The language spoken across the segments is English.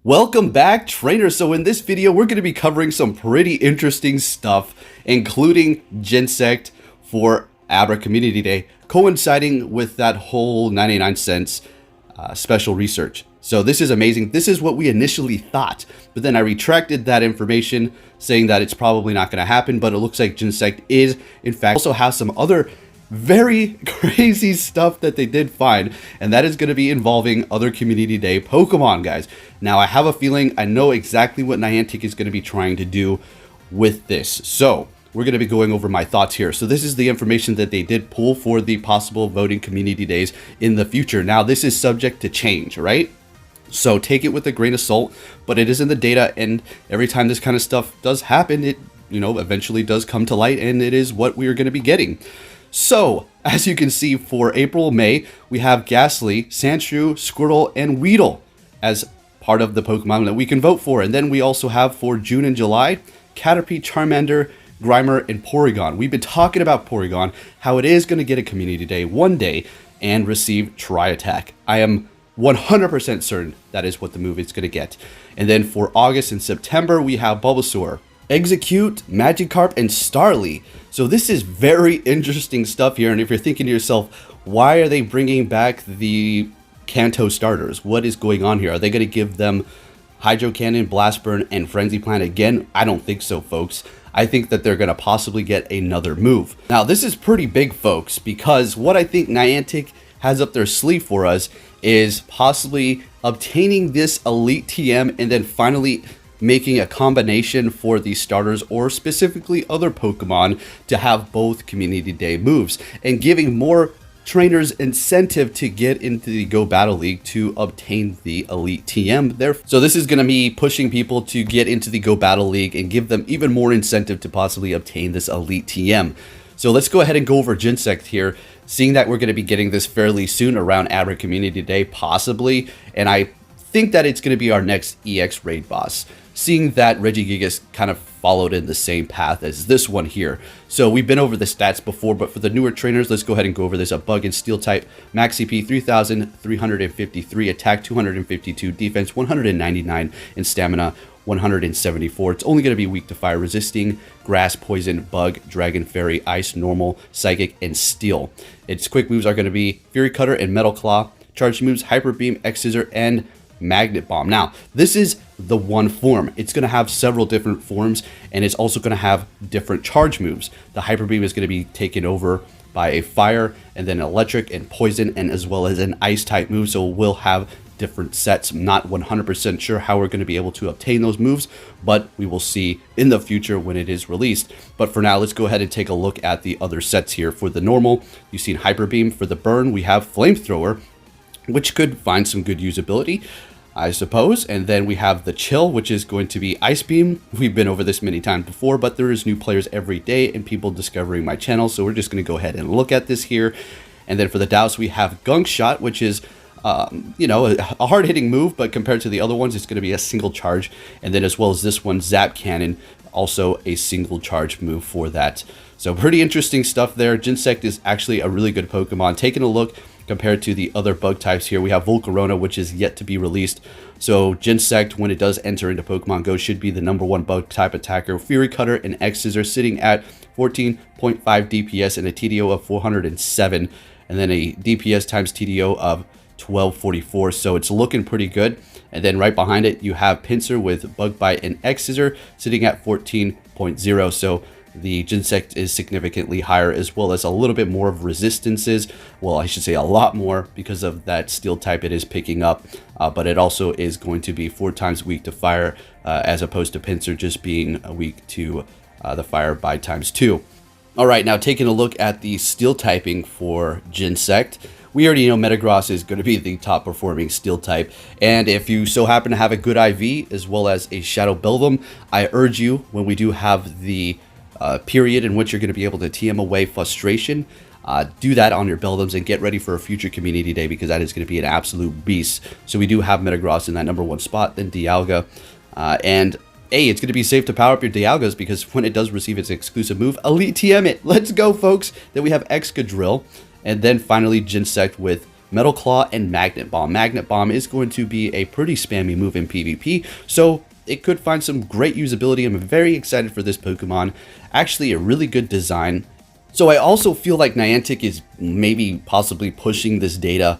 Welcome back, trainers. So in this video, we're going to be covering some pretty interesting stuff, including Genesect for Abra Community Day, coinciding with that whole 99 cents special research. So this is amazing. This is what we initially thought, but then I retracted that information saying that it's probably not going to happen, but it looks like Genesect is, in fact, also has some other very crazy stuff that they did find, and that is going to be involving other Community Day Pokemon, guys. Now, I have a feeling I know exactly what Niantic is going to be trying to do with this. So, we're going to be going over my thoughts here. So, this is the information that they did pull for the possible voting Community Days in the future. Now, this is subject to change, right? So, take it with a grain of salt, but it is in the data, and every time this kind of stuff does happen, it, eventually does come to light, and it is what we are going to be getting. So, as you can see, for April, May, we have Ghastly, Sandshrew, Squirtle, and Weedle as part of the Pokemon that we can vote for. And then we also have for June and July, Caterpie, Charmander, Grimer, and Porygon. We've been talking about Porygon, how it is going to get a Community Day one day and receive Tri-Attack. I am 100% certain that is what the move is going to get. And then for August and September, we have Bulbasaur, Execute, Magikarp, and Starly. So this is very interesting stuff here, and if you're thinking to yourself, why are they bringing back the Kanto starters? What is going on here? Are they going to give them Hydro Cannon, Blast Burn, and Frenzy Plant again? I don't think so, folks. I think that they're going to possibly get another move. Now, this is pretty big, folks, because what I think Niantic has up their sleeve for us is possibly obtaining this Elite TM and then finally making a combination for these starters or specifically other Pokemon to have both Community Day moves and giving more trainers incentive to get into the Go Battle League to obtain the Elite TM there. So this is going to be pushing people to get into the Go Battle League and give them even more incentive to possibly obtain this Elite TM. So let's go ahead and go over Genesect here, seeing that we're going to be getting this fairly soon around Abra Community Day, possibly, and I think that it's going to be our next EX raid boss, seeing that Regigigas kind of followed in the same path as this one here. So we've been over the stats before, but for the newer trainers, let's go ahead and go over this. A bug and steel type, max CP 3,353, attack 252, defense 199, and stamina 174. It's only going to be weak to fire, resisting grass, poison, bug, dragon, fairy, ice, normal, psychic, and steel. Its quick moves are going to be Fury Cutter and Metal Claw. Charge moves, Hyper Beam, X Scissor, and Magnet Bomb. Now, this is the one form. It's going to have several different forms, and it's also going to have different charge moves. The Hyper Beam is going to be taken over by a fire, and then electric and poison, and as well as an ice type move, so we'll have different sets. I'm not 100% sure how we're going to be able to obtain those moves, but we will see in the future when it is released. But for now, let's go ahead and take a look at the other sets here. For the normal, you've seen Hyper Beam. For the burn, we have Flamethrower, which could find some good usability, I suppose. And then we have the Chill, which is going to be Ice Beam. We've been over this many times before, but there is new players every day and people discovering my channel, so we're just going to go ahead and look at this here. And then for the Douse, we have Gunk Shot, which is a hard-hitting move, but compared to the other ones, it's going to be a single charge. And then as well as this one, Zap Cannon, also a single charge move for that. So pretty interesting stuff there. Genesect is actually a really good Pokemon. Taking a look compared to the other bug types here, we have Volcarona, which is yet to be released. So Genesect, when it does enter into Pokemon Go, should be the #1 bug type attacker. Fury Cutter and X Scissor sitting at 14.5 DPS and a TDO of 407, and then a DPS times TDO of 1244, so it's looking pretty good. And then right behind it, you have Pinsir with Bug Bite and X Scissor sitting at 14.0, so the Genesect is significantly higher, as well as a little bit more of resistances. Well, I should say a lot more because of that steel type it is picking up, but it also is going to be 4 times weak to fire, as opposed to Pinsir just being weak to the fire by ×2. All right, now taking a look at the steel typing for Genesect. We already know Metagross is going to be the top performing steel type, and if you so happen to have a good IV as well as a Shadow Beldum, I urge you, when we do have the period in which you're going to be able to TM away Frustration, do that on your Beldums and get ready for a future Community Day, because that is going to be an absolute beast. So we do have Metagross in that #1 spot, then Dialga, and it's going to be safe to power up your Dialgas, because when it does receive its exclusive move, Elite TM it. Let's go, folks. Then we have Excadrill. And then finally Genesect with Metal Claw, and Magnet Bomb. Magnet Bomb is going to be a pretty spammy move in PvP, so it could find some great usability. I'm very excited for this Pokemon. Actually, a really good design. So I also feel like Niantic is maybe possibly pushing this data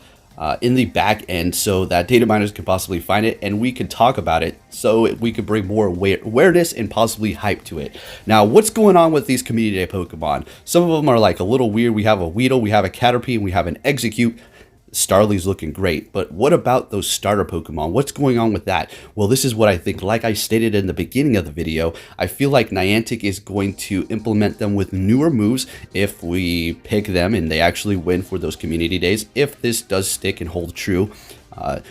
in the back end so that data miners can possibly find it and we can talk about it, so we could bring more awareness and possibly hype to it. Now, what's going on with these Community Day Pokemon? Some of them are like a little weird. We have a Weedle, we have a Caterpie, and we have an Execute. Starly's looking great, but what about those starter Pokemon? What's going on with that? Well, this is what I think. Like I stated in the beginning of the video, I feel like Niantic is going to implement them with newer moves if we pick them and they actually win for those community days. If this does stick and hold true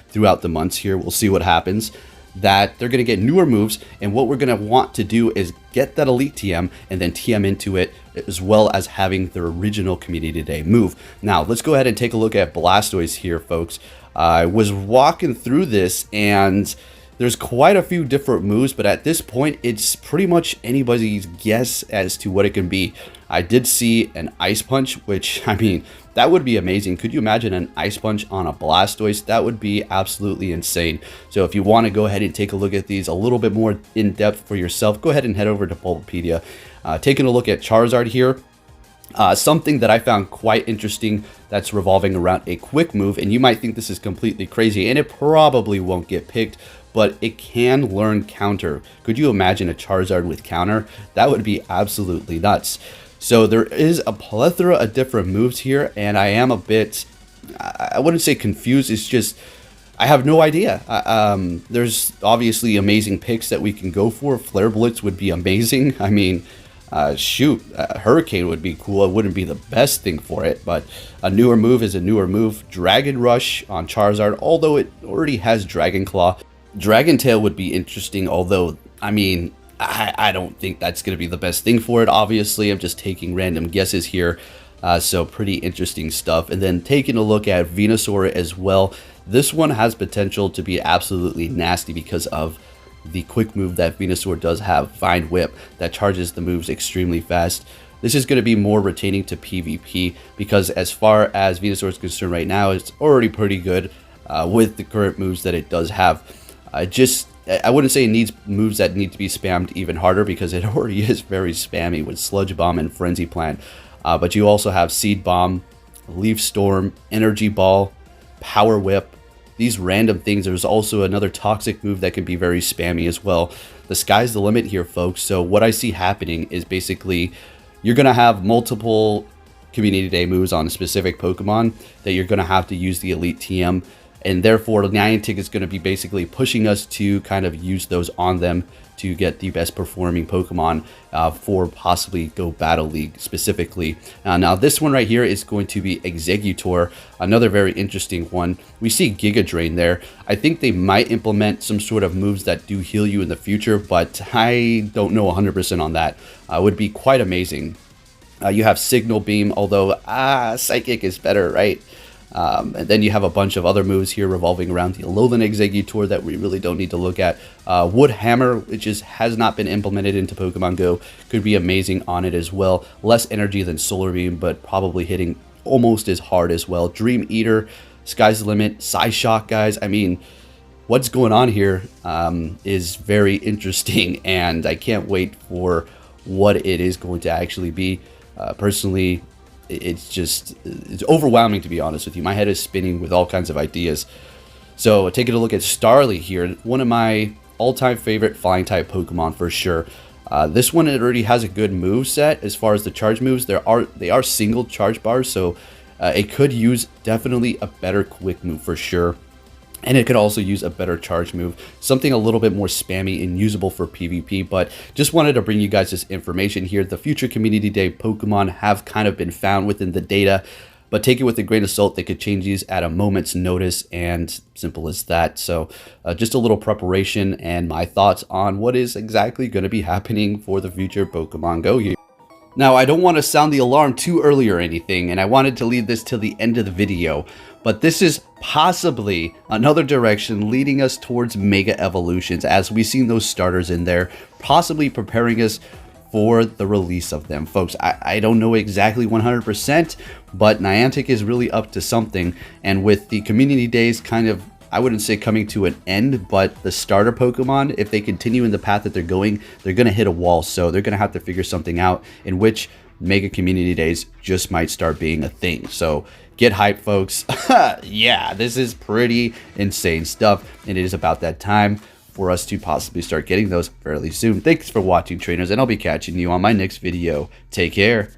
throughout the months here, we'll see what happens. That they're going to get newer moves, and what we're going to want to do is get that elite TM and then TM into it, as well as having the original Community Day move. Now, let's go ahead and take a look at Blastoise here, folks. I was walking through this, and there's quite a few different moves, but at this point, it's pretty much anybody's guess as to what it can be. I did see an Ice Punch, which, I mean, that would be amazing. Could you imagine an Ice Punch on a Blastoise? That would be absolutely insane. So if you want to go ahead and take a look at these a little bit more in depth for yourself, go ahead and head over to Bulbapedia. Taking a look at Charizard here. Something that I found quite interesting that's revolving around a quick move, and you might think this is completely crazy, and it probably won't get picked, but it can learn Counter. Could you imagine a Charizard with Counter? That would be absolutely nuts. So there is a plethora of different moves here, and I am a bit, I wouldn't say confused, it's just, I have no idea. There's obviously amazing picks that we can go for. Flare Blitz would be amazing. I mean, shoot, Hurricane would be cool. It wouldn't be the best thing for it, but a newer move is a newer move. Dragon Rush on Charizard, although it already has Dragon Claw. Dragon Tail would be interesting, although, I mean, I don't think that's going to be the best thing for it. Obviously, I'm just taking random guesses here. So pretty interesting stuff. And then taking a look at Venusaur as well. This one has potential to be absolutely nasty because of the quick move that Venusaur does have, Vine Whip, that charges the moves extremely fast. This is going to be more retaining to PvP because as far as Venusaur is concerned right now, it's already pretty good with the current moves that it does have. I wouldn't say it needs moves that need to be spammed even harder because it already is very spammy with Sludge Bomb and Frenzy Plant. But you also have Seed Bomb, Leaf Storm, Energy Ball, Power Whip. These random things. There's also another toxic move that can be very spammy as well. The sky's the limit here, folks. So what I see happening is basically you're going to have multiple Community Day moves on a specific Pokemon that you're going to have to use the Elite TM. And therefore, Niantic is going to be basically pushing us to kind of use those on them to get the best performing Pokemon for possibly Go Battle League specifically. Now, this one right here is going to be Executor, another very interesting one. We see Giga Drain there. I think they might implement some sort of moves that do heal you in the future, but I don't know 100% on that. Would be quite amazing. You have Signal Beam, although Psychic is better, right? And then you have a bunch of other moves here revolving around the Alolan Executor that we really don't need to look at. Wood Hammer, which has not been implemented into Pokemon Go, could be amazing on it as well. Less energy than Solar Beam, but probably hitting almost as hard as well. Dream Eater, Sky's the Limit, Psyshock, guys. I mean, what's going on here is very interesting, and I can't wait for what it is going to actually be. Personally, it's overwhelming, to be honest with you. My head is spinning with all kinds of ideas. So taking a look at Starly here, one of my all-time favorite flying type Pokemon for sure. This one, it already has a good move set as far as the charge moves. They are single charge bars, so it could use definitely a better quick move for sure. And it could also use a better charge move, something a little bit more spammy and usable for PvP, but just wanted to bring you guys this information here. The future Community Day Pokemon have kind of been found within the data, but take it with a grain of salt. They could change these at a moment's notice, and simple as that. So just a little preparation and my thoughts on what is exactly going to be happening for the future Pokemon Go here. Now, I don't want to sound the alarm too early or anything, and I wanted to leave this till the end of the video, but this is possibly another direction leading us towards Mega Evolutions, as we've seen those starters in there, possibly preparing us for the release of them. Folks, I don't know exactly 100%, but Niantic is really up to something. And with the community days kind of, I wouldn't say coming to an end, but the starter Pokemon, if they continue in the path that they're going to hit a wall. So they're going to have to figure something out in which Mega Community Days just might start being a thing. So get hyped, folks. Yeah, this is pretty insane stuff, and it is about that time for us to possibly start getting those fairly soon. Thanks for watching, trainers, and I'll be catching you on my next video. Take care.